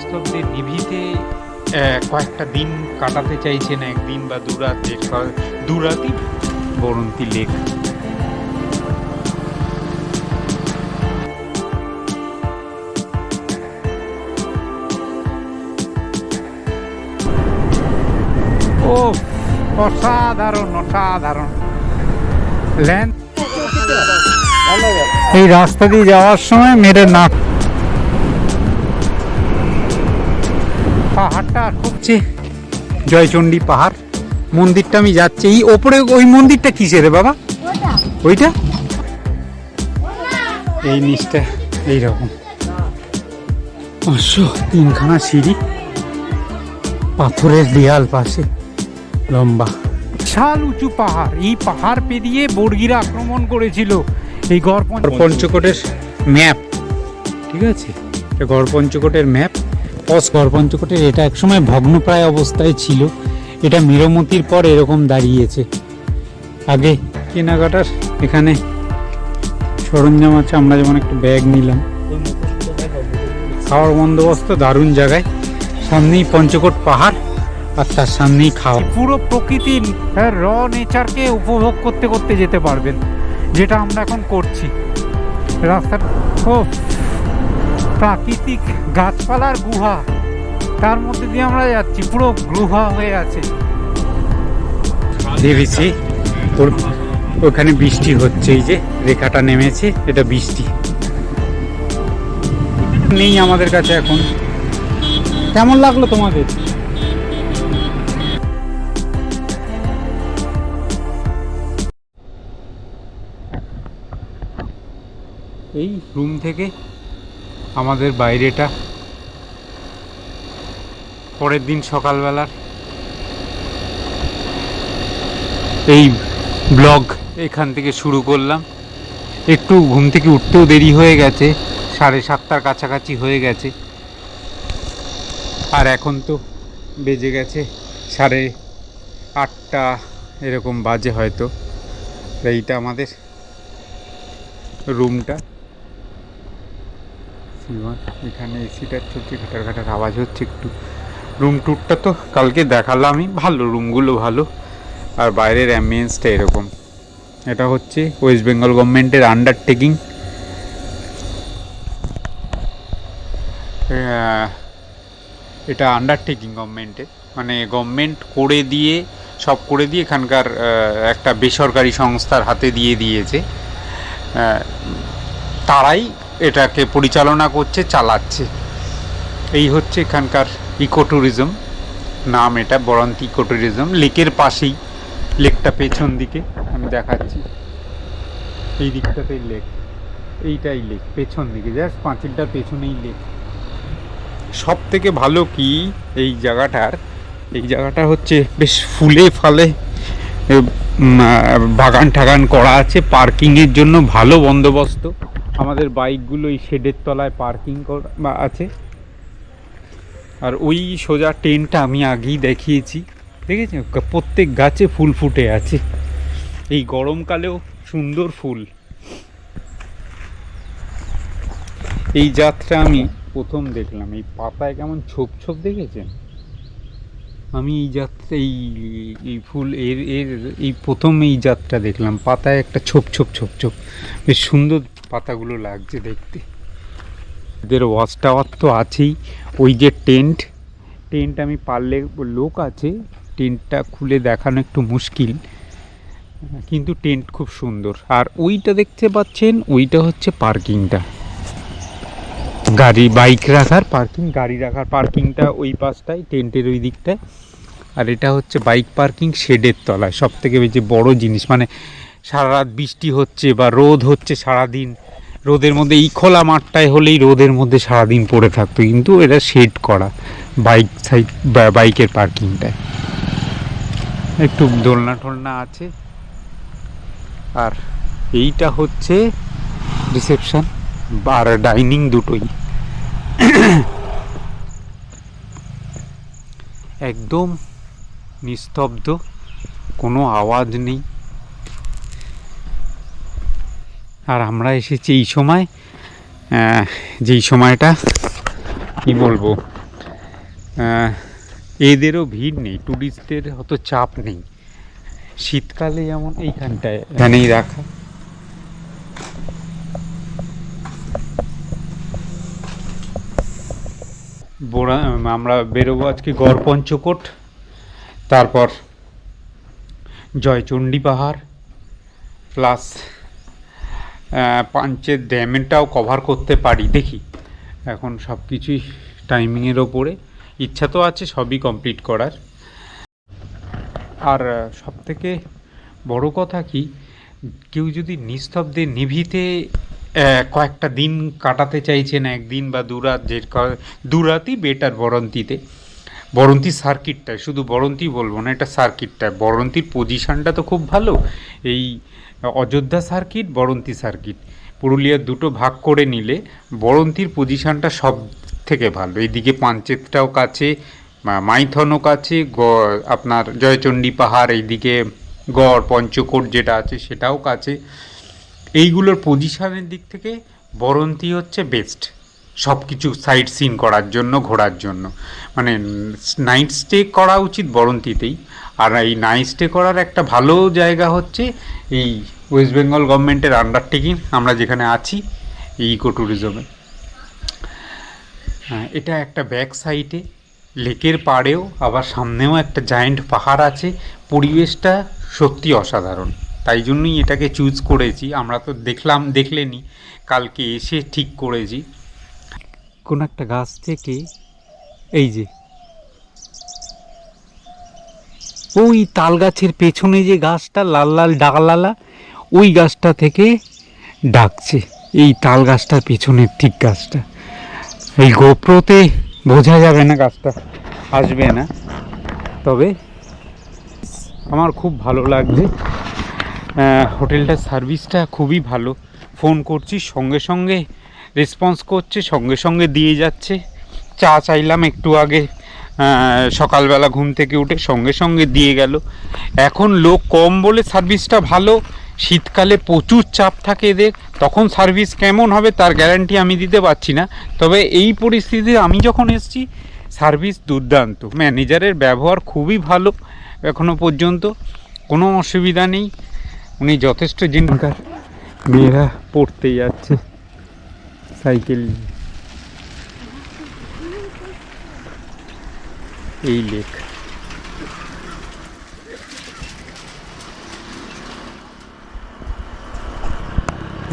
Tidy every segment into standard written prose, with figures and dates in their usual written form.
গৃহস্থদের নিভিতে কয়েকটা দিন কাটাতে চাইছেন, একদিন বা দুরাতই বরন্তি লেক। ও অসাধারণ অসাধারণ ল্যান্ড। এই রাস্তা দিয়ে যাওয়ার সময় মেরে নাক পাহাড়টা খুব জয়চণ্ডী পাহাড়। মন্দিরটা আমি যাচ্ছি, এই ওপরে ওই মন্দিরটা কিসের রে বাবা? ওইটা এই নিচটা এইরকম 503খানা সিঁড়ি, পাথরের দেয়াল পাশে লম্বা বিশাল উঁচু পাহাড়। এই পাহাড় পেরিয়ে বর্গীরা আক্রমণ করেছিল। এই গড় পঞ্চকোটের ম্যাপ, ঠিক আছে, এটা গড় পঞ্চকোটের ম্যাপ। গড় পঞ্চকোটের এটা একসময় ভগ্নপ্রায় অবস্থায় ছিল। এটা মেরামতির পর এরকম দাঁড়িয়েছে। আগে কেনাকাটার এখানে সরঞ্জাম আছে, আমরা যেমন একটা ব্যাগ নিলাম। খাওয়ার বন্দোবস্ত দারুণ জায়গায়, সামনেই পঞ্চকোট পাহাড় আর তার সামনেই খাওয়া। পুরো প্রকৃতির র নেচারকে উপভোগ করতে করতে যেতে পারবেন, যেটা আমরা এখন করছি। রাস্তার খুব প্রাকৃতিক গাছপালার গুহা, তার মধ্যে দিয়ে আমরা যাচ্ছি, পুরো গুহা হয়ে আছে। ভেবেছি ওখানে বৃষ্টি হচ্ছে, এই যে রেখাটা নেমেছে, এটা বৃষ্টি নেই আমাদের কাছে এখন। কেমন লাগলো তোমাদের? এই রুম থেকে আমাদের বাইরেটা পরের দিন সকালবেলার এই ব্লগ এখান থেকে শুরু করলাম। একটু ঘুম থেকে উঠতেও দেরি হয়ে গেছে, 7:30টার কাছাকাছি হয়ে গেছে। আর এখন তো বেজে গেছে 8:30 এরকম বাজে হয়তো। এইটা আমাদের রুমটা। এখানে এসিটা চলছে, ঘাটার আওয়াজ হচ্ছে একটু। রুম ট্যুরটা তো কালকে দেখালামই, ভালো রুমগুলো ভালো, আর বাইরের অ্যাম্বিয়েন্সটা এরকম। এটা হচ্ছে ওয়েস্ট বেঙ্গল গভর্নমেন্টের আন্ডারটেকিং। এটা আন্ডারটেকিং গভর্নমেন্টের, মানে গভর্নমেন্ট করে দিয়ে সব করে দিয়ে এখানকার একটা বেসরকারি সংস্থার হাতে দিয়ে দিয়েছে। তারাই এটাকে পরিচালনা করছে, চালাচ্ছে। এই হচ্ছে এখানকার ইকো ট্যুরিজম নাম, এটা বরন্তি ইকো ট্যুরিজম। লেকের পাশেই, লেকটা পেছন দিকে আমি দেখাচ্ছি, এই দিকটাতেই লেক, এইটাই লেক পেছন দিকে, জাস্ট পাঁচিলটার পেছনেই লেক। সব থেকে ভালো কি এই জায়গাটা হচ্ছে বেশ ফুলে ফালে বাগান টাগান করা আছে, পার্কিংয়ের জন্য ভালো বন্দোবস্ত। আমাদের বাইকগুলো এই শেডের তলায় পার্কিং করা আছে। আর ওই সোজা টেন্টটা আমি আগেই দেখিয়েছি, দেখেছি, প্রত্যেক গাছে ফুল ফুটে আছে। এই গরমকালেও সুন্দর ফুল। এই জাতটা আমি প্রথম দেখলাম, এই পাতায় কেমন ছোপ ছোপ দেখেছেন? আমি এই জাতটা এই ফুল এই প্রথম এই জাতটা দেখলাম, পাতায় একটা ছোপ ছোপ ছোপ ছোপ, বেশ সুন্দর পাতাগুলো লাগছে দেখতে। এদের ওয়াচ টাওয়ার তো আছেই। ওই যে টেন্ট আমি পারলে, লোক আছে, টেন্টটা খুলে দেখানো একটু মুশকিল, কিন্তু টেন্ট খুব সুন্দর। আর ওইটা দেখতে পাচ্ছেন, ওইটা হচ্ছে পার্কিংটা, বাইক রাখার পার্কিং, গাড়ি রাখার পার্কিংটা ওই পাশটায়, টেন্টের ওই দিকটায়। আর এটা হচ্ছে বাইক পার্কিং শেডের তলায়। সব থেকে বেশি বড় জিনিস, মানে সারা রাত বৃষ্টি হচ্ছে বা রোদ হচ্ছে সারাদিন, রোদের মধ্যে এই খোলা মাঠটায় হলেই রোদের মধ্যে সারাদিন পড়ে থাকতো, কিন্তু এটা শেড করা বাইকের পার্কিংটায়। একটু দোলনা টোলনা আছে। আর এইটা হচ্ছে রিসেপশন আর ডাইনিং দুটোই। একদম নিস্তব্ধ, কোনো আওয়াজ নেই। আর আমরা এসেছি এই সময়, যেই সময়টা কি বলবো, এদেরও ভিড় নেই, ট্যুরিস্টদের অত চাপ নেই। শীতকালে যেমন এইখানটায় এখানেই রাখা। আমরা বেরোবো আজকে গড় পঞ্চকোট, তারপর জয়চণ্ডী পাহাড়, প্লাস পাঞ্চেত ড্যামেরটাও কভার করতে পারি, দেখি। এখন সব কিছুই টাইমিংয়ের ওপরে, ইচ্ছা তো আছে সবই কমপ্লিট করার। আর সবথেকে বড় কথা কি, কেউ যদি নিস্তব্ধে নিভিতে কয়েকটা দিন কাটাতে চাইছেন, একদিন বা দুরাত, যে দুরাতই বেটার বরন্তিতে। বরন্তি সার্কিটটায়, শুধু বরন্তি বলবো না, এটা সার্কিটটায়। বরন্তির পজিশানটা তো খুব ভালো। এই অযোধ্যা সার্কিট, বরন্তি সার্কিট, পুরুলিয়ার দুটো ভাগ করে নিলে বরন্তির পজিশানটা সব থেকে ভালো। এইদিকে পাঞ্চেতটাও কাছে, মাইথনও কাছে, আপনার জয়চণ্ডী পাহাড়, এইদিকে গড় পঞ্চকোট যেটা আছে সেটাও কাছে। এইগুলোর পজিশানের দিক থেকে বরন্তি হচ্ছে বেস্ট, সব কিছু সাইট সিন করার জন্য, ঘোরার জন্য। মানে নাইট স্টে করা উচিত বরন্তিতেই। আর এই নাইট স্টে করার একটা ভালো জায়গা হচ্ছে এই ওয়েস্ট বেঙ্গল গভর্নমেন্টের আন্ডারটেকিং, আমরা যেখানে আছি এই ইকো ট্যুরিজমে। এটা একটা ব্যাক সাইডে লেকের পাড়েও, আবার সামনেও একটা জায়েন্ট পাহাড় আছে। পরিবেশটা সত্যি অসাধারণ, তাই জন্যই এটাকে চুজ করেছি। আমরা তো দেখলেনি, কালকে এসে ঠিক করেছি। কোন একটা গাছ থেকে, এই যে ওই তাল গাছের পেছনে যে গাছটা লাল লাল ডাগালালা, ওই গাছটা থেকে ডাকছে। এই তাল গাছটার পেছনের ঠিক গাছটা, এই গোপ্রোতে বোঝা যাবে না, গাছটা আসবে না, তবে আমার খুব ভালো লাগছে। হোটেলটার সার্ভিসটা খুবই ভালো। ফোন করছি, সঙ্গে সঙ্গে রেসপন্স করছে, সঙ্গে সঙ্গে দিয়ে যাচ্ছে। চা চাইলাম একটু আগে, সকালবেলা ঘুম থেকে উঠে সঙ্গে সঙ্গে দিয়ে গেল। এখন লোক কম বলে সার্ভিসটা ভালো। শীতকালে প্রচুর চাপ থাকে এদের, তখন সার্ভিস কেমন হবে তার গ্যারান্টি আমি দিতে পারছি না। তবে এই পরিস্থিতিতে আমি যখন এসেছি, সার্ভিস দুর্দান্ত। ম্যানেজারের ব্যবহার খুবই ভালো, এখনো পর্যন্ত কোনো অসুবিধা নেই। উনি যথেষ্ট জিনকার। মেয়েরা পড়তে যাচ্ছে সাইকেল নিয়ে। এই লেক,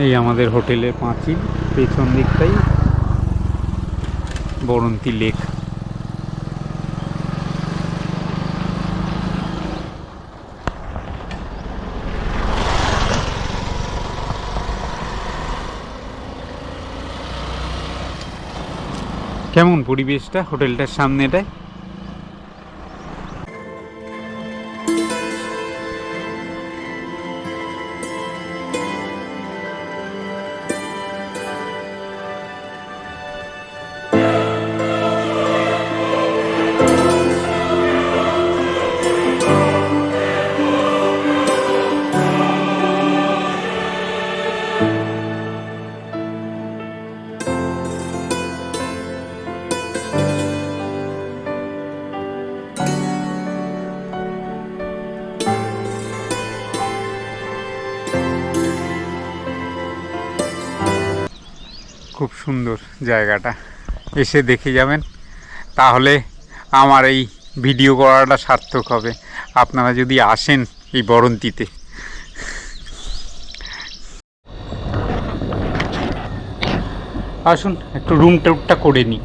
এই আমাদের হোটেলের পাঁচিল, পেছন দিকটাই বরন্তি লেক। কেমন পরিবেশটা হোটেলটার সামনেটায়? খুব সুন্দর জায়গাটা, এসে দেখে যাবেন, তাহলে আমার এই ভিডিও করাটা সার্থক হবে। আপনারা যদি আসেন এই বরন্তিতে। আসুন একটু রুম টুরটা করে নিই।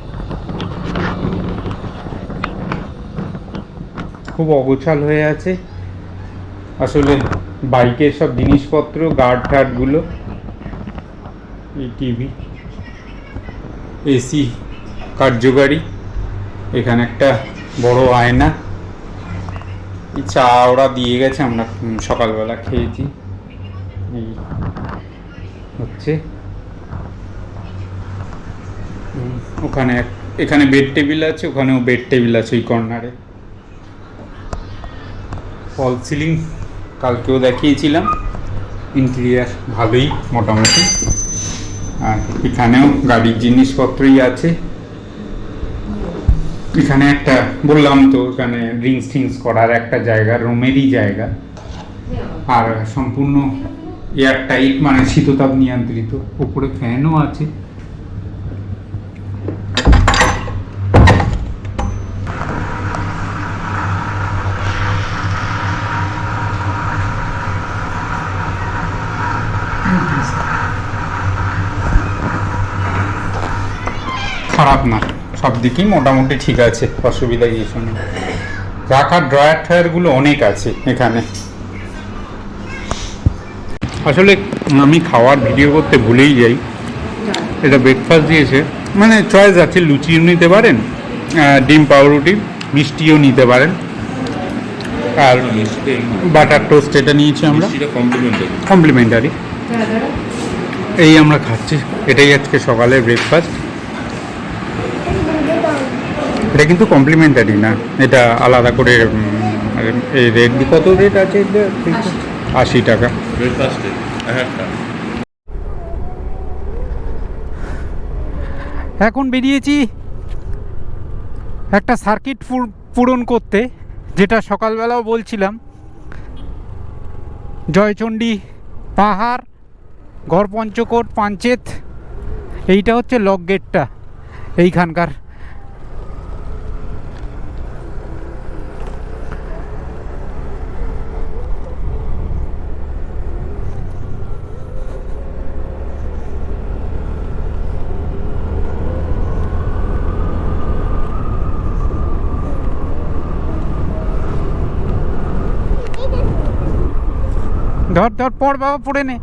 খুব অগোছাল হয়ে আছে আসলে, বাইকের সব জিনিসপত্র, গার্ড টার্ডগুলো, এই টিভি, এসি কার্যকারী, এখানে একটা বড় আয়না, চা ওরা দিয়ে গেছে, আমরা সকালবেলা খেয়েছি। এই হচ্ছে ওখানে, এখানে বেড টেবিল আছে, ওখানেও বেড টেবিল আছে ওই কর্নারে। ফল সিলিং কালকেও দেখিয়েছিলাম, ইন্টেরিয়ার ভালোই মোটামুটি। আর এখানেও গাড়ির জিনিসপত্রই আছে, এখানে একটা বললাম তো, এখানে ড্রিঙ্কস টিঙ্কস করার একটা জায়গা, রুমেরই জায়গা, আর সম্পূর্ণ এয়ার টাইট, মানে শীততাপ নিয়ন্ত্রিত, উপরে ফ্যানও আছে। খারাপ না, সব দিকেই মোটামুটি ঠিক আছে, অসুবিধা কিছু নেই। রাখার ড্রয়ার ট্রয়ারগুলো অনেক আছে এখানে। আসলে আমি খাওয়ার ভিডিও করতে ভুলেই যাই। এটা ব্রেকফাস্ট দিয়েছে, মানে চয়েস আছে, লুচিও নিতে পারেন, ডিম পাউরুটি, মিষ্টিও নিতে পারেন, আর বাটার টোস্ট এটা নিয়েছি আমরা, কমপ্লিমেন্টারি। এই আমরা খাচ্ছি, এটাই আজকে সকালের ব্রেকফাস্ট। এটা কিন্তু কমপ্লিমেন্টারি না, এটা আলাদা করে। এই রেট কত রেট আছে? 80 টাকা। এখন বেরিয়েছি একটা সার্কিট পূরণ করতে, যেটা সকালবেলাও বলছিলাম। জয়চণ্ডী পাহাড়, গড়পঞ্চকোট, পাঞ্চেত, এইটা হচ্ছে লক গেটটা এইখানকার। ধর ধর, পড় বাবা, পড়ে নে,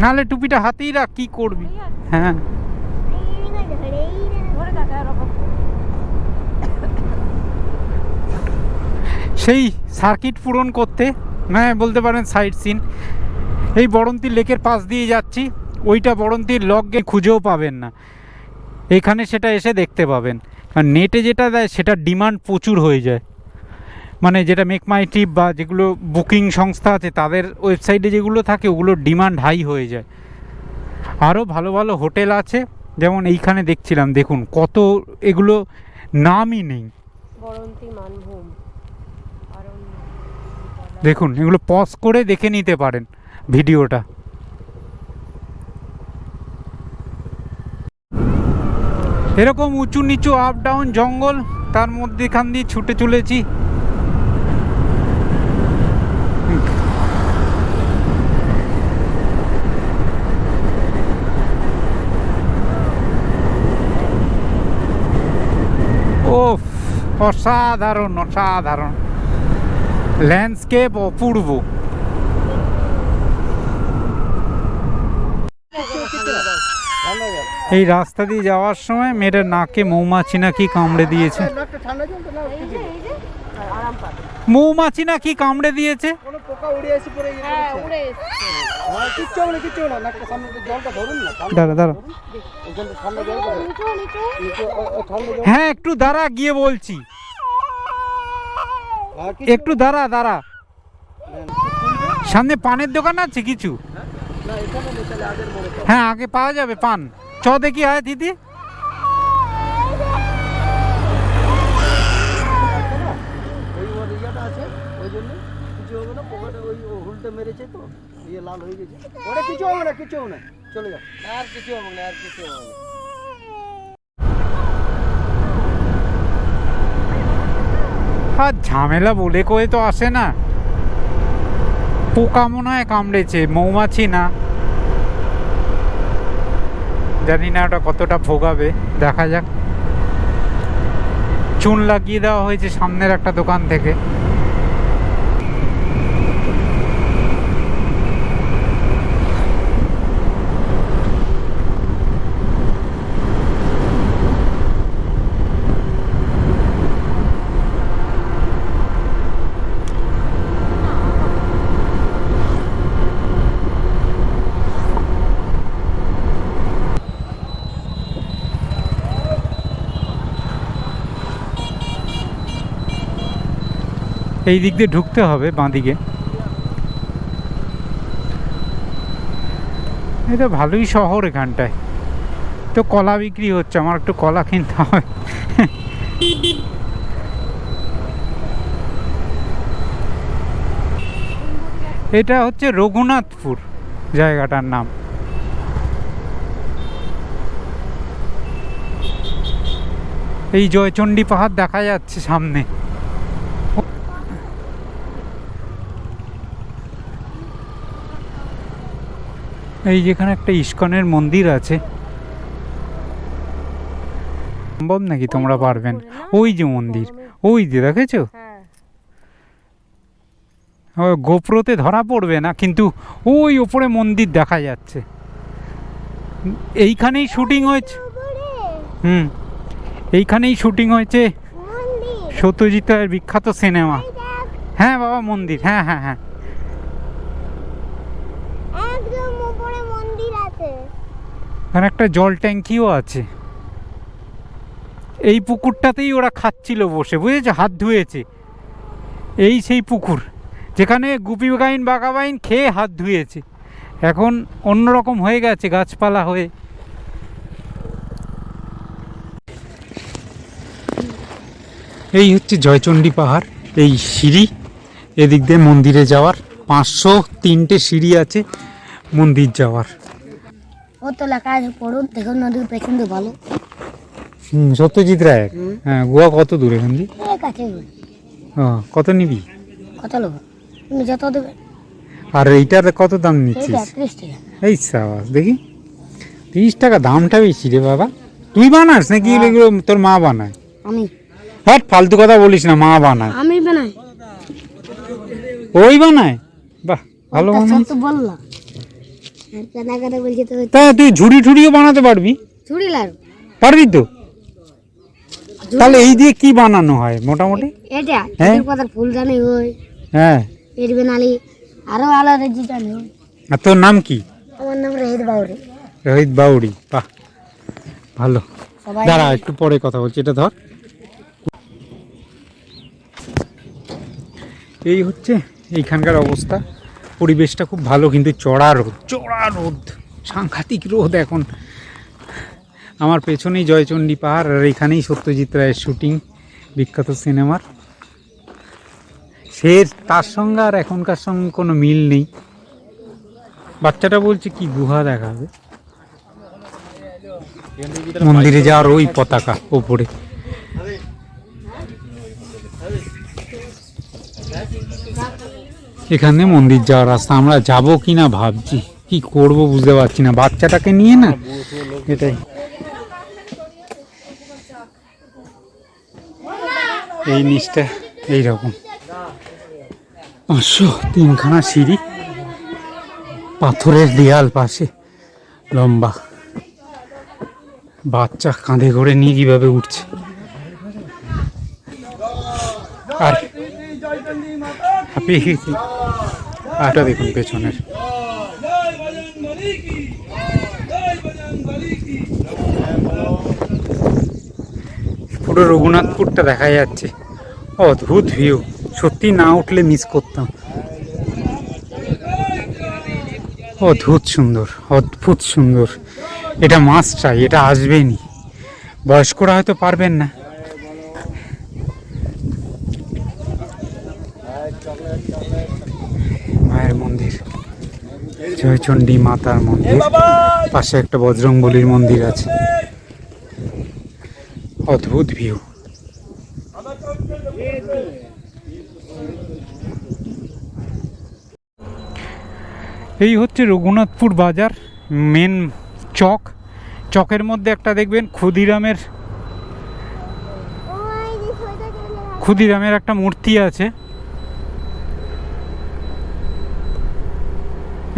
নাহলে টুপিটা হাতেই রাখ, কি করবি? হ্যাঁ, সেই সার্কিট পূরণ করতে, মানে বলতে পারেন সাইট সিন। এই বড়ন্তি লেকের পাশ দিয়ে যাচ্ছি, ওইটা বড়ন্তির লক গেট খুঁজেও পাবেন না, এখানে সেটা এসে দেখতে পাবেন। আর নেটে যেটা দেয় সেটা ডিমান্ড প্রচুর হয়ে যায়, মানে যেটা মেক মাই ট্রিপ বা যেগুলো বুকিং সংস্থা আছে তাদের ওয়েবসাইটে যেগুলো থাকে ওগুলোর ডিমান্ড হাই হয়ে যায়। আরও ভালো ভালো হোটেল আছে, যেমন এইখানে দেখছিলাম, দেখুন কত, এগুলো নামই নেই। দেখুন, এগুলো পজ করে দেখে নিতে পারেন ভিডিওটা। এরকম উঁচু নিচু, আপ ডাউন জঙ্গল, তার মধ্যেখান দিয়ে ছুটে চলেছি। ও অসাধারণ, অসাধারণ ল্যান্ডস্কেপ, অপূর্ব। এই রাস্তা দিয়ে যাওয়ার সময় মেয়েটার নাকে মৌমাছি নাকি কামড়ে দিয়েছে, মৌমাছি নাকি কামড়ে দিয়েছে। দাঁড়া দাঁড়া, হ্যাঁ একটু দাঁড়া, গিয়ে বলছি, একটু দাঁড়া দাঁড়া। সামনে পানের দোকান আছে কিছু? হ্যাঁ আগে পাওয়া যাবে পান, চ দেখি। হয় দিদি, মেরেছে তো, ইয়ে লাল হয়ে গেছে, ওটা কিছু হবে না, কিছু হবে না, চলে যাও, আর কিছু হবে না, আর কিছু হবে না। আর ঝামেলা বলে কয়ে তো আসে না, পোকা মনে হয় কামড়েছে, মৌমাছি না। জানি না ওটা কতটা ভোগাবে, দেখা যাক। চুন লাগিয়ে দেওয়া হয়েছে সামনের একটা দোকান থেকে। এই দিক দিয়ে ঢুকতে হবে বাঁদিকে। এটা ভালোই শহর, এখানটায় তো কলা বিক্রি হচ্ছে, আমার একটু কলা কিনতে হবে। এটা হচ্ছে রঘুনাথপুর জায়গাটার নাম। এই জয়চণ্ডী পাহাড় দেখা যাচ্ছে সামনে। এই যেখানে একটা ইস্কনের মন্দির আছে, সম্ভব নাকি তোমরা পারবেন? ওই যে মন্দির, ওই যে দেখেছো, গোপ্রোতে ধরা পড়বে না, কিন্তু ওই ওপরে মন্দির দেখা যাচ্ছে। এইখানেই শুটিং হয়েছে। এইখানেই শুটিং হয়েছে সত্যজিৎ রায়ের বিখ্যাত সিনেমা। হ্যাঁ বাবা, মন্দির, হ্যাঁ হ্যাঁ হ্যাঁ, এখানে একটা জল ট্যাঙ্কিও আছে। এই পুকুরটাতেই ওরা খাচ্ছিল বসে, বুঝেছো, হাত ধুয়েছে। এই সেই পুকুর যেখানে গুপি গাইন বাঘাবাইন খেয়ে হাত ধুয়েছে। এখন অন্যরকম হয়ে গেছে, গাছপালা হয়ে। এই হচ্ছে জয়চণ্ডী পাহাড়, এই সিঁড়ি এদিক দিয়ে মন্দিরে যাওয়ার। 503টে সিঁড়ি আছে মন্দির যাওয়ার। ও তো লেখা আছে, পড়ুন, দেখুন নদীর পেছন দিয়ে ভালো। সত্যজিৎ রায়ের। হ্যাঁ, গোয়া কত দূরে এখান দিয়ে? কাছে। কত নিবি? কত লোক তুমি যত দেবে। আর এইটার কত দাম নিচ্ছিস? 30 টাকা। এই সাবাস, দেখি 30 টাকা দামটা বেশি রে বাবা। তুই বানাস নাকি এগুলো তোর মা বানায়? আমি। হ্যাঁ, ফালতু কথা বলিস না, মা বানায়। আমি বানাই। ওই বানায়? বাহ, ভালো বানায়। তো বললাম কেনা করে বলছি তো। তা তুই ঝুড়ি ঠুড়িও বানাতে পারবি? ঝুড়ি লাড়ু পারবি তো? তাহলে এই দিয়ে কি বানানো হয় মোটামুটি? এটা হ্যাঁ, এর কথা ফুলদানি হয়। হ্যাঁ, এর বেনালি আরো আলাদা ডিজাইন হয়। আর তোর নাম কি? আমার নাম রহিত বাউরি। রোহিত বাউরি, বাহ ভালো। সবাই দাঁড়া, একটু পরে কথা বলছি, এটা ধর। এই হচ্ছে এইখানকার অবস্থা। পরিবেশটা খুব ভালো, কিন্তু চড়া রোদ, সাংঘাতিক রোদ এখন। আমার পেছনেই জয়চণ্ডী পাহাড়, আর এখানেই সত্যজিৎ রায়ের শুটিং, বিখ্যাত সিনেমার। সে তার সঙ্গে আর এখনকার সঙ্গে কোনো মিল নেই। বাচ্চাটা বলছে কি গুহা দেখাবে, মন্দিরে যাওয়ার ওই পতাকা ওপরে। এখানে মন্দির যাওয়ার রাস্তা, আমরা যাব কি না ভাবছি, কি করব বুঝতে পারছি না, বাচ্চাটাকে নিয়ে না, এটাই। এই নিচটা এইরকম 503খানা সিঁড়ি, পাথরের দেয়াল পাশে লম্বা। বাচ্চা কাঁধে করে নিয়ে কিভাবে উঠছে। আর হাঁপিয়ে গেছি। আটা দেখুন পেছনের, পুরো রঘুনাথপুরটা দেখা যাচ্ছে। অদ্ভুত ভিউ, সত্যি না উঠলে মিস করতাম। অদ্ভুত সুন্দর, অদ্ভুত সুন্দর। এটা মাস্ট চাই, এটা আসবেনি। বয়স্করা হয়তো পারবেন না। মায়ের মন্দির, জয়চণ্ডী মাতার মন্দির, পাশে একটা বজরংবলীর মন্দির আছে। অদ্ভুত ভিউ। এই হচ্ছে রঘুনাথপুর বাজার, মেন চক। চকের মধ্যে একটা দেখবেন ক্ষুদিরামের একটা মূর্তি আছে।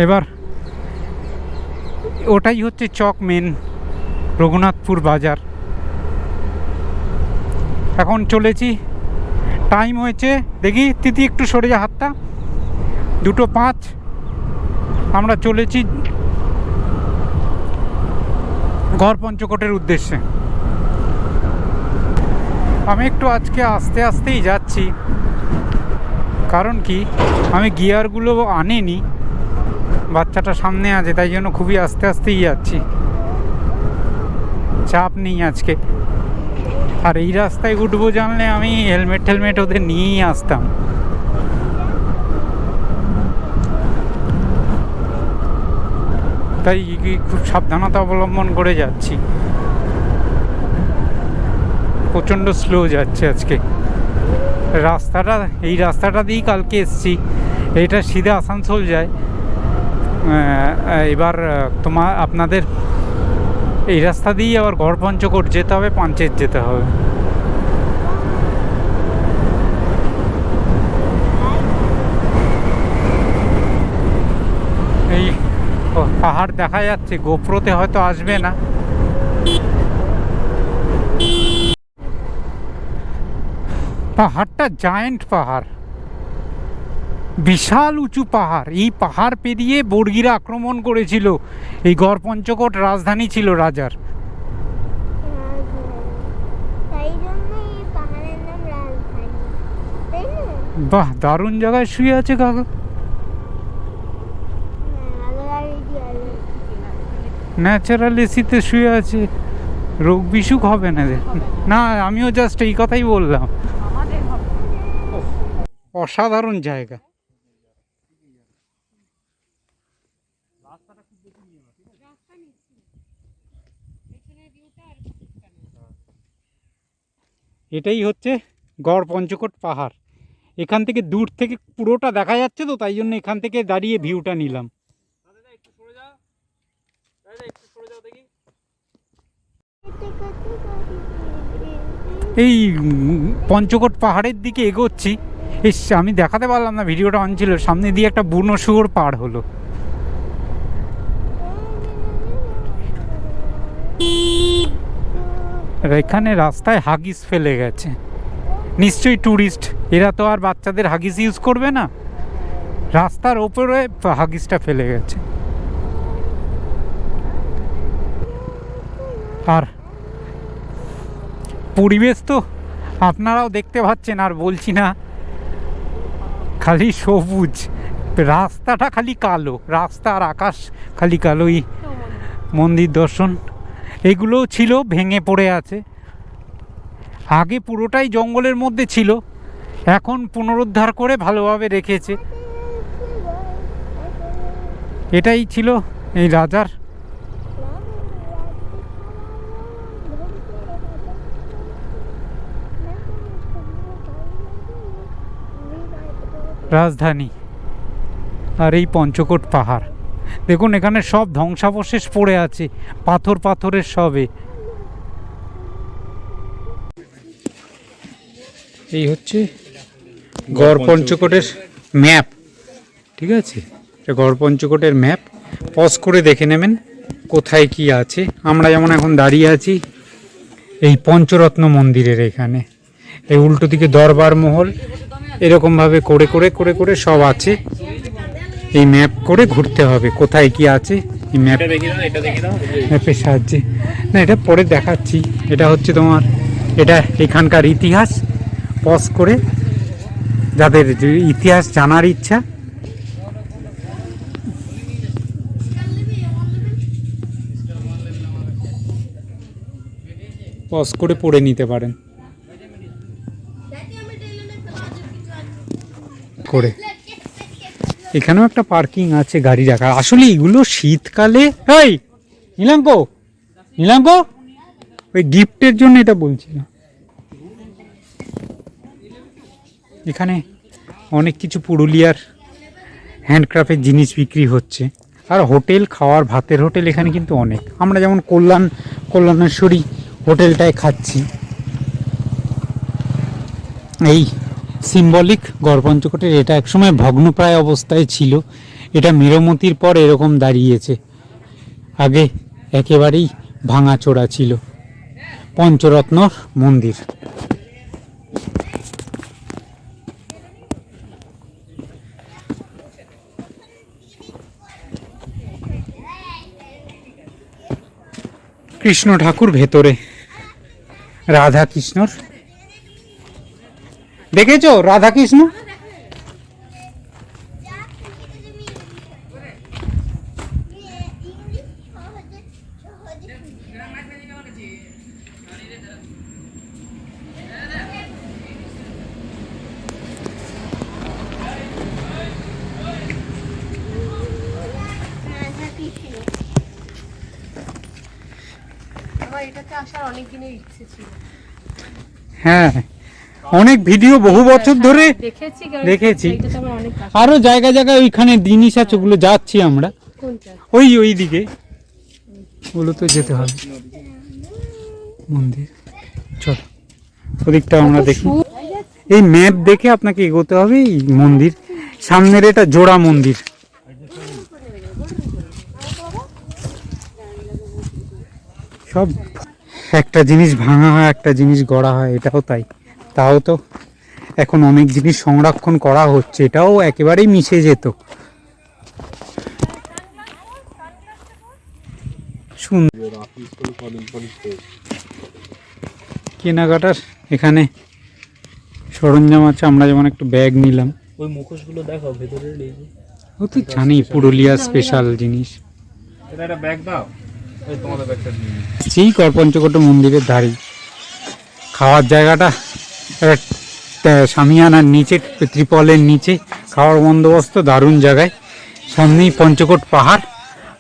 এবার ওটাই হচ্ছে চক, মেন রঘুনাথপুর বাজার। এখন চলেছি, টাইম হয়েছে, দেখি তিথি একটু সরে যা হাতটা, 2:05। আমরা চলেছি গড়পঞ্চকোটের উদ্দেশ্যে। আমি একটু আজকে আস্তে আস্তেই যাচ্ছি, কারণ কি আমি গিয়ারগুলো আনিনি, বাচ্চাটা সামনে আছে, তাই জন্য খুবই আস্তে আস্তেই যাচ্ছি। চাপ নেই আজকে। আর এই রাস্তায় উঠবো জানলে আমি হেলমেট টেলমেট ওদের নিয়েই আসতাম। তাই খুব সাবধানতা অবলম্বন করে যাচ্ছি। প্রচণ্ড স্লো যাচ্ছে আজকে রাস্তাটা। এই রাস্তাটা দিয়েই কালকে এসছি, এটা সিধা আসানসোল যায়। এবার আপনাদের এই রাস্তা দিয়েই আবার গড়পঞ্চকোট যেতে হবে, পাঞ্চেত যেতে হবে। এই পাহাড় দেখা যাচ্ছে, গোপ্রোতে হয়তো আসবে না। পাহাড়টা জায়েন্ট পাহাড়, বিশাল উঁচু পাহাড়। এই পাহাড় পেরিয়ে বর্গিরা আক্রমণ করেছিল। এই গড়পঞ্চকোট রাজধানী ছিল রাজার। বাহ, দারুণ জায়গায় শুয়ে আছে কাকা। ন্যাচারাল এসিতে শুয়ে আছে, রোগ বিসুখ হবে না। না, আমিও জাস্ট এই কথাই বললাম। অসাধারণ জায়গা। এটাই হচ্ছে গড়পঞ্চকোট পাহাড়। এখান থেকে দূর থেকে পুরোটা দেখা যাচ্ছে, তো তাই জন্য এখান থেকে দাঁড়িয়ে ভিউটা নিলাম। এই পঞ্চকোট পাহাড়ের দিকে এগোচ্ছি। আমি দেখাতে পারলাম না, ভিডিওটা অন ছিল। সামনে দিয়ে একটা বুনো শুয়োর পার হলো। এখানে রাস্তায় হাগিস ফেলে গেছে, নিশ্চয়ই ট্যুরিস্ট। এরা তো আর বাচ্চাদের হাগিস ইউজ করবে না। রাস্তার ওপরে হাগিসটা ফেলে গেছে। আর পরিবেশ তো আপনারাও দেখতে পাচ্ছেন, আর বলছি না। খালি সবুজ, রাস্তাটা খালি কালো, রাস্তা আর আকাশ খালি কালোই। মন্দির দর্শন এগুলোও ছিল, ভেঙে পড়ে আছে। আগে পুরোটাই জঙ্গলের মধ্যে ছিল, এখন পুনরুদ্ধার করে ভালোভাবে রেখেছে। এটাই ছিল এই রাজার রাজধানী। আর এই পঞ্চকোট পাহাড় দেখুন, এখানে সব ধ্বংসাবশেষ পড়ে আছে, পাথরের সবে। এই হচ্ছে গড়পঞ্চকোটের ম্যাপ, ঠিক আছে? গড়পঞ্চকোটের ম্যাপ পজ করে দেখে নেবেন কোথায় কি আছে। আমরা যেমন এখন দাঁড়িয়ে আছি এই পঞ্চরত্ন মন্দিরের এখানে। এই উল্টো দিকে দরবার মহল, এরকমভাবে করে করে করে করে সব আছে। এই ম্যাপ করে ঘুরতে হবে কোথায় কি আছে। এই ম্যাপের সাহায্যে না, এটা পরে দেখাচ্ছি। এটা হচ্ছে তোমার, এটা এখানকার ইতিহাস। পজ করে যাদের ইতিহাস জানার ইচ্ছা, পজ করে পড়ে নিতে পারেন করে। এখানেও একটা পার্কিং আছে গাড়ি রাখার। আসলে এগুলো শীতকালে, এই নীলাঙ্ক ওই গিফটের জন্য এটা বলছিলাম। এখানে অনেক কিছু পুরুলিয়ার হ্যান্ডক্রাফটের জিনিস বিক্রি হচ্ছে। আর হোটেল, খাওয়ার ভাতের হোটেল এখানে কিন্তু অনেক। আমরা যেমন কল্যাণেশ্বরী হোটেলটায় খাচ্ছি। এই সিম্বলিক গড়পঞ্চকোটের এটা একসময় ভগ্নপ্রায় অবস্থায় ছিল। এটা মেরামতির পর এরকম দাঁড়িয়েছে, আগে একেবারেই ভাঙাচোরা ছিল। পঞ্চরত্ন মন্দির। কৃষ্ণ ঠাকুর ভেতরে, রাধা কৃষ্ণর দেখেছো? রাধা কৃষ্ণ এটাতে আসার অনেক দিনের ইচ্ছে ছিল। হ্যাঁ, অনেক ভিডিও বহু বছর ধরে দেখেছি দেখেছি। এটাতে আমার অনেক কাজ। আরো জায়গায় জায়গায় ওইখানে জিনিস আছে, ওগুলো যাচ্ছি আমরা কোনটা? ওই দিকে, ওগুলো তো যেতে হবে মন্দির। চল ওদিকটা আমরা দেখি। এই ম্যাপ দেখে আপনাকে এগোতে হবে। এই মন্দির সামনের, এটা জোড়া মন্দির। সব একটা জিনিস ভাঙা হয়, একটা জিনিস গড়া হয়, এটাও তাই। তাও তো এখন অনেক জিনিস সংরক্ষণ করা হচ্ছে, এটাও একেবারেই মিশে যেত। সুন্দর কেনাকাটার এখানে সরঞ্জাম আছে। আমরা যেমন একটু ব্যাগ নিলাম। ওই মুখোশগুলো দেখাও ভেতরের এই যে। ও তো জানি পুরুলিয়া স্পেশাল জিনিস। এটা একটা ব্যাগ দাও, ওই তোমাদের ব্যাগটা নিয়ে। সেই করপঞ্চকোট মন্দিরের ধারে খাওয়ার জায়গাটা, সামিয়ানার নিচে, ত্রিপলের নিচে খাওয়ার বন্দোবস্ত দারুণ জায়গায়। সামনেই পঞ্চকোট পাহাড়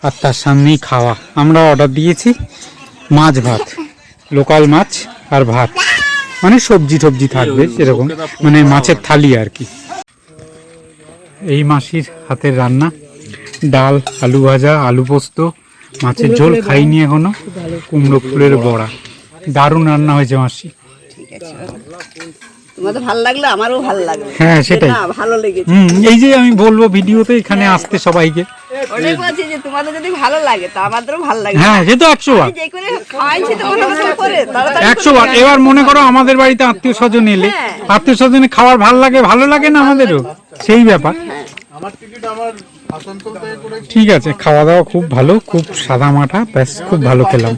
আর তার সামনেই খাওয়া। আমরা অর্ডার দিয়েছি মাছ ভাত, লোকাল মাছ আর ভাত, মানে সবজি টবজি থাকবে সেরকম, মানে মাছের থালি আর কি। এই মাসির হাতের রান্না, ডাল, আলু ভাজা, আলু পোস্ত, মাছের ঝোল খাইনি এখনো, কুমড়ো ফুলের বড়া। দারুণ রান্না হয়েছে মাসি। তোমাদের ভালো লাগলো, আমারও ভালো লাগলো। হ্যাঁ সেটাই, না ভালো লেগেছে। এই যে আমি বলবো ভিডিওতে এখানে আসতে সবাইকে। ওটাই বলছি যে তোমাদের যদি ভালো লাগে তা আমাদেরও ভালো লাগে। হ্যাঁ সে তো 100 বার, যে করে খাইছি তো ভালো করে তাড়াতাড়ি 100 বার। এবার মনে করো আমাদের বাড়িতে আত্মীয় স্বজন এলে, আত্মীয় স্বজনে খাবার ভালো লাগে না আমাদেরও, সেই ব্যাপার। ঠিক আছে, খাওয়া দাওয়া খুব ভালো, খুব সাদা মাটা, ব্যাস খুব ভালো খেলাম।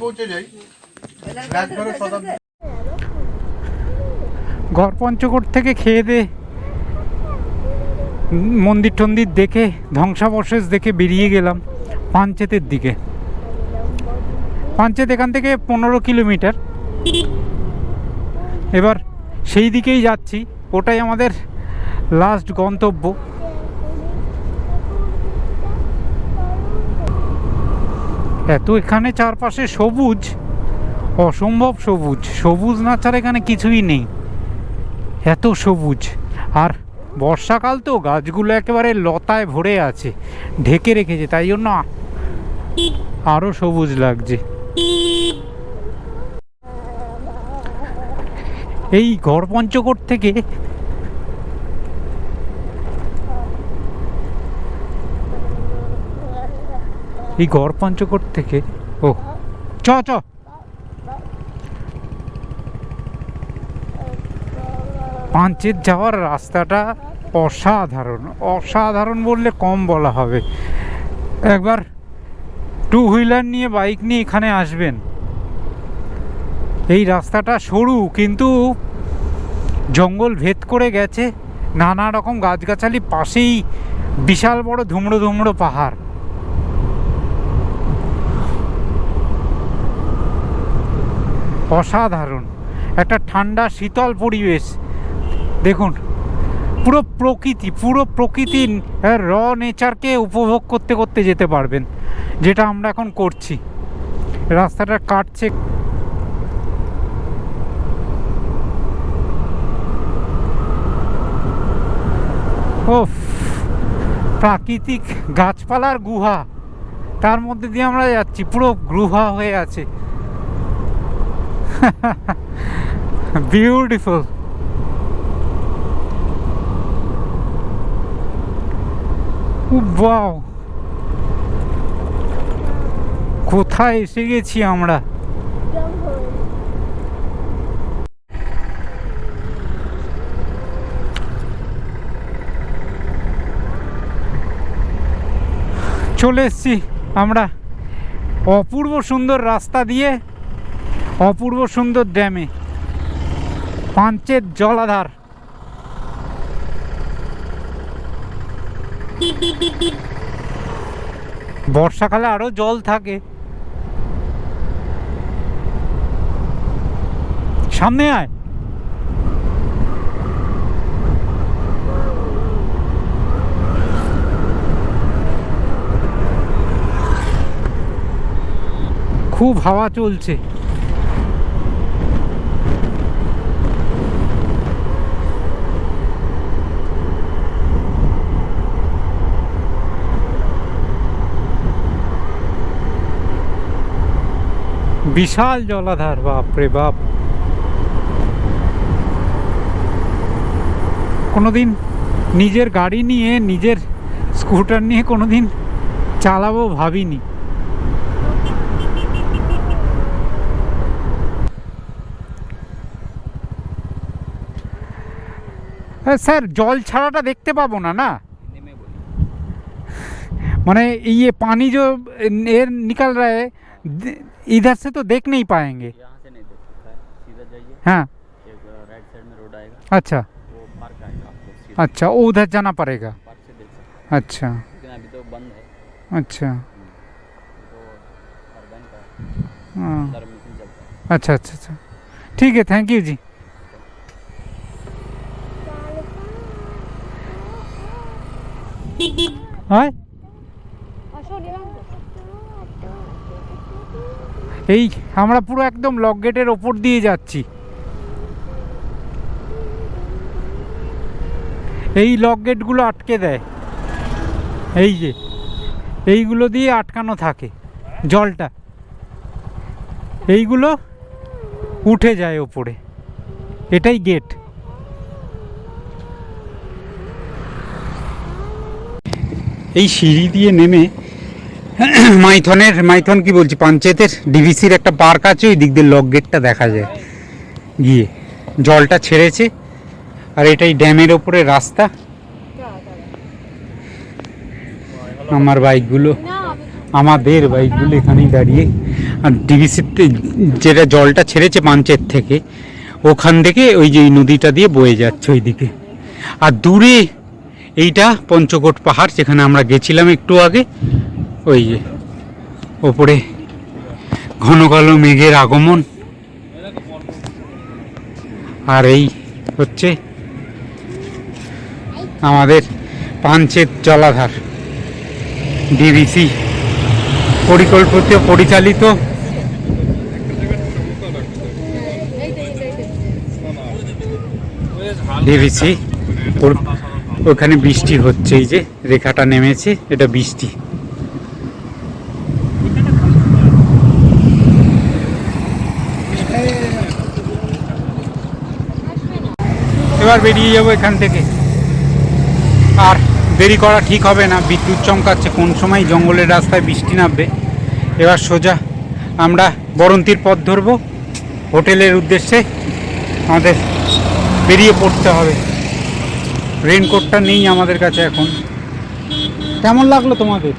গড়পঞ্চকোট থেকে খেয়ে দে, মন্দির টন্দির দেখে, ধ্বংসাবশেষ দেখে বেরিয়ে গেলাম পাঞ্চেতের দিকে। পাঞ্চেত এখান থেকে 15 কিলোমিটার। এবার সেই দিকেই যাচ্ছি, ওটাই আমাদের লাস্ট গন্তব্য। এত এখানে চারপাশে সবুজ, অসম্ভব সবুজ। সবুজ না ছাড়া এখানে কিছুই নেই, এত সবুজ। আর বর্ষাকাল তো, গাছগুলো একেবারে লতায় ভরে আছে, ঢেকে রেখেছে, তাই জন্য আরো সবুজ লাগছে। এই গড়পঞ্চকোট থেকে ও চ পাঞ্চেত যাওয়ার রাস্তাটা অসাধারণ বললে কম বলা হবে। একবার 2 হুইলার নিয়ে, বাইক নিয়ে এখানে আসবেন। এই রাস্তাটা সরু, কিন্তু জঙ্গল ভেদ করে গেছে, নানা রকম গাছগাছালি, পাশেই বিশাল বড় ধুমড়ো পাহাড়। অসাধারণ একটা ঠান্ডা শীতল পরিবেশ। দেখুন, পুরো প্রকৃতির র নেচারকে উপভোগ করতে করতে যেতে পারবেন, যেটা আমরা এখন করছি। রাস্তাটা কাটছে, ও প্রাকৃতিক গাছপালার গুহা, তার মধ্যে দিয়ে আমরা যাচ্ছি, পুরো গুহা হয়ে আছে। বিউটিফুল। ওয়াও, কোথায় এসে গেছি আমরা। চলে এসছি আমরা অপূর্ব সুন্দর রাস্তা দিয়ে, অপূর্ব সুন্দর ড্যামে, পাঞ্চেত জলাধার। বর্ষাকালে আরো জল থাকে। সামনে আয়। খুব হাওয়া চলছে। বিশাল জলাধার, বাপ রে বাপ। কোনোদিন নিজের গাড়ি নিয়ে, নিজের স্কুটার নিয়ে কোনোদিন চালাবো ভাবিনি। স্যার জল ছাড়াটা দেখতে পাবো না না, মানে ये पानी जो एयर निकल रहा है इधर से तो देख नहीं पाएंगे। यहाँ से नहीं देख सकता है, सीधा जाइए, हाँ एक राइट साइड में रोड आएगा, अच्छा वो पार्क आएगा आपको सीधा, अच्छा, वो उधर जाना पड़ेगा। पार्क से देख सकते हैं, अच्छा लेकिन अभी तो बंद है, अच्छा तो अर्बन का हाँ, अंदर मशीन चलता है। अच्छा अच्छा अच्छा, ठीक है, थैंक यू जी। হয় এই আমরা পুরো একদম লক গেটের ওপর দিয়ে যাচ্ছি। এই লক গেটগুলো আটকে দেয়, এই যে এইগুলো দিয়ে আটকানো থাকে জলটা, এইগুলো উঠে যায় ওপরে, এটাই গেট। এই সিঁড়ি দিয়ে নেমে মাইথন কি বলছি, পঞ্চায়েতের ডিভিসির একটা পার্ক আছে, ওই দিক দিয়ে লক গেটটা দেখা যায়। গিয়ে জলটা ছেড়েছে, আর এটাই ড্যামের ওপরে রাস্তা। আমাদের বাইকগুলো এখানেই দাঁড়িয়ে, আর ডিভিসিতে যেটা জলটা ছেড়েছে পঞ্চায়েত থেকে, ওখান থেকে ওই যে নদীটা দিয়ে বয়ে যাচ্ছে ওইদিকে। আর দূরে এইটা পঞ্চকোট পাহাড়, যেখানে আমরা গেছিলাম একটু আগে, ওই যে ওপরে ঘন কালো মেঘের আগমন। আর এই হচ্ছে আমাদের পঞ্চায়েত জলাধার, ডিভিসি পরিচালিত। ডিভিসি ওখানে বৃষ্টি হচ্ছে, এই যে রেখাটা নেমেছে, এটা বৃষ্টি। এবার বেরিয়ে যাবো এখান থেকে, আর দেরি করা ঠিক হবে না, বিদ্যুৎ চমকাচ্ছে, কোন সময় জঙ্গলের রাস্তায় বৃষ্টি নামবে। এবার সোজা আমরা বরন্তির পথ ধরবো, হোটেলের উদ্দেশ্যে আমাদের বেরিয়ে পড়তে হবে। রেনকোটটা নেই আমাদের কাছে এখন। কেমন লাগলো তোমাদের?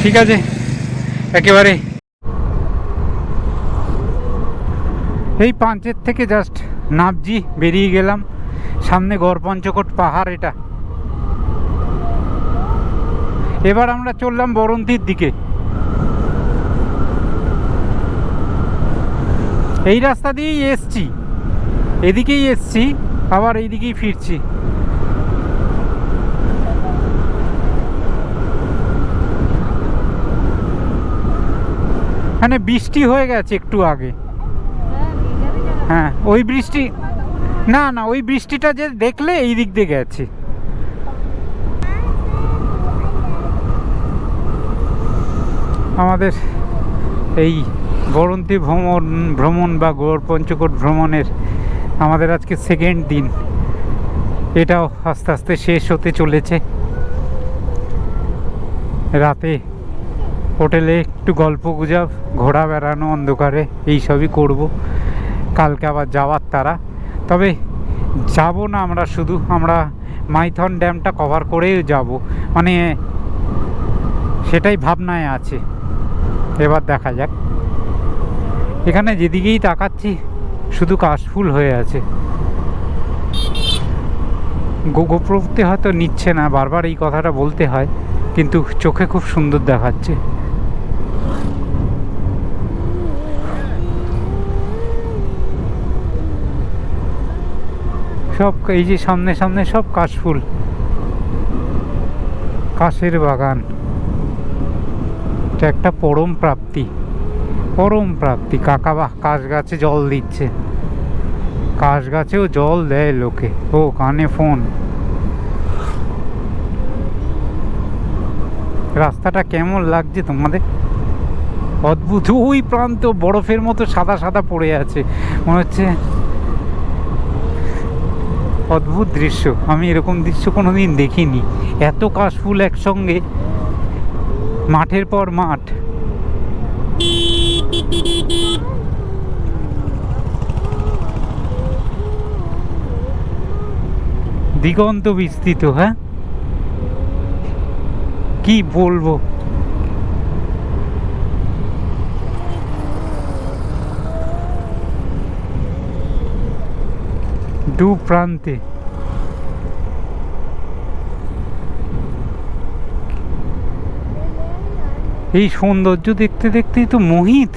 ঠিক আছে, একেবারে এই পঞ্চায়েত থেকে জাস্ট নাবজি বেরিয়ে গেলাম, সামনে গড়পঞ্চকোট পাহাড় এটা। এবার আমরা চললাম বরন্তির দিকে। এই রাস্তা দিয়েই এসছি, এদিকেই এসছি, আবার এইদিকেই ফিরছি। এখানে বৃষ্টি হয়ে গেছে একটু আগে। হ্যাঁ, ওই বৃষ্টি না, ওই বৃষ্টিটা যে দেখলে এই দিক দিয়ে গেছে। আমাদের এই বরন্তি ভ্রমণ বা গড়পঞ্চকোট ভ্রমণের আমাদের আজকে সেকেন্ড দিন। এটাও আস্তে আস্তে শেষ হতে চলেছে। রাতে হোটেলে একটু গল্প গুজব, ঘোরা বেড়ানো অন্ধকারে, এইসবই করব। কালকে আবার যাওয়ার তারা। তবে যাব না আমরা শুধু, আমরা মাইথন ড্যামটা কভার করেই যাব, মানে সেটাই ভাবনায় আছে। এবার দেখা যাক। এখানে যেদিকেই তাকাচ্ছি শুধু কাশফুল হয়ে আছে। গোপ্রতে হয়তো নিচ্ছে না, বারবার এই কথাটা বলতে হয়, কিন্তু চোখে খুব সুন্দর দেখাচ্ছে। সব এই যে সামনে সামনে সব কাশফুল, কাশের বাগান। এটা একটা পরম প্রাপ্তি। কাকা বাহ কাশ গাছে জল দিচ্ছে, কাশ গাছেও জল দেয় লোকে। ও কানে ফোন। রাস্তাটা কেমন লাগছে তোমাদের? অদ্ভুত, ওই প্রান্ত বরফের মতো সাদা সাদা পড়ে আছে, মনে হচ্ছে অদ্ভুত দৃশ্য। আমি এরকম দৃশ্য কোনোদিন দেখিনি, এত কাশফুল একসঙ্গে, মাঠের পর মাঠ। দিগন্ত বিস্তৃত, হ্যাঁ কি বলবো। দু প্রান্তে এই সৌন্দর্য দেখতে দেখতেই তো মোহিত।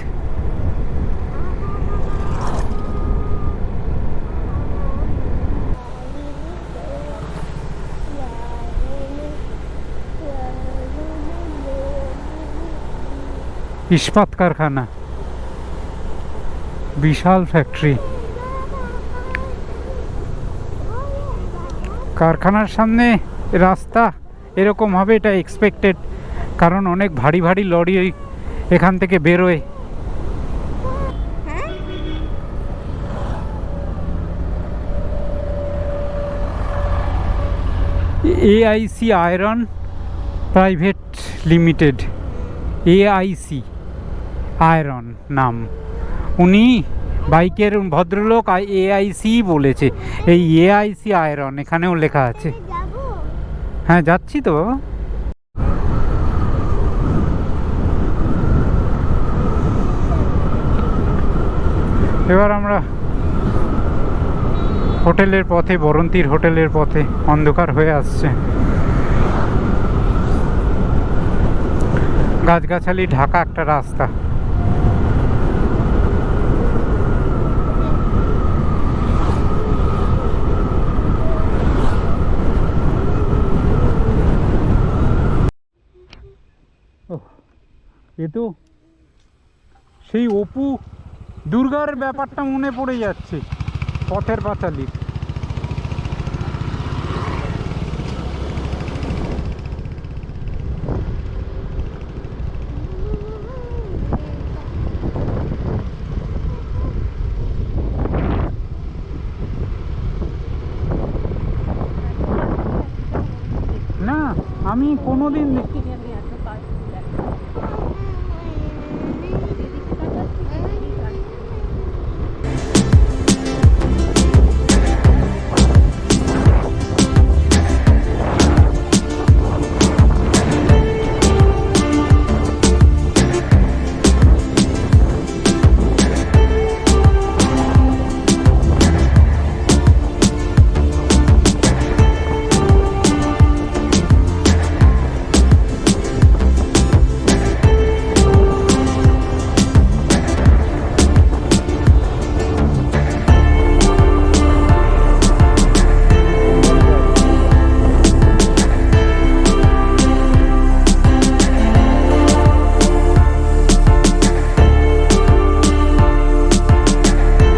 ইস্পাত কারখানা, বিশাল ফ্যাক্টরি, কারখানার সামনে রাস্তা এরকম হবে এটা এক্সপেক্টেড, কারণ অনেক ভারী ভারী লরি এখান থেকে বেরোয়। AIC iron private limited, AIC iron নাম। উনি বাইকের ভদ্রলোক এআইসি বলেছে, এই এআইসি আয়রন এখানেও লেখা আছে। হ্যাঁ যাচ্ছি তো বাবা। এবার আমরা হোটেলের পথে, বরন্তির হোটেলের পথে, অন্ধকার হয়ে আসছে, গাছগাছালি ঢাকা একটা রাস্তা। এ তো সেই অপু দুর্গার ব্যাপারটা মনে পড়ে যাচ্ছে, পথের পাঁচালী। না আমি কোনোদিন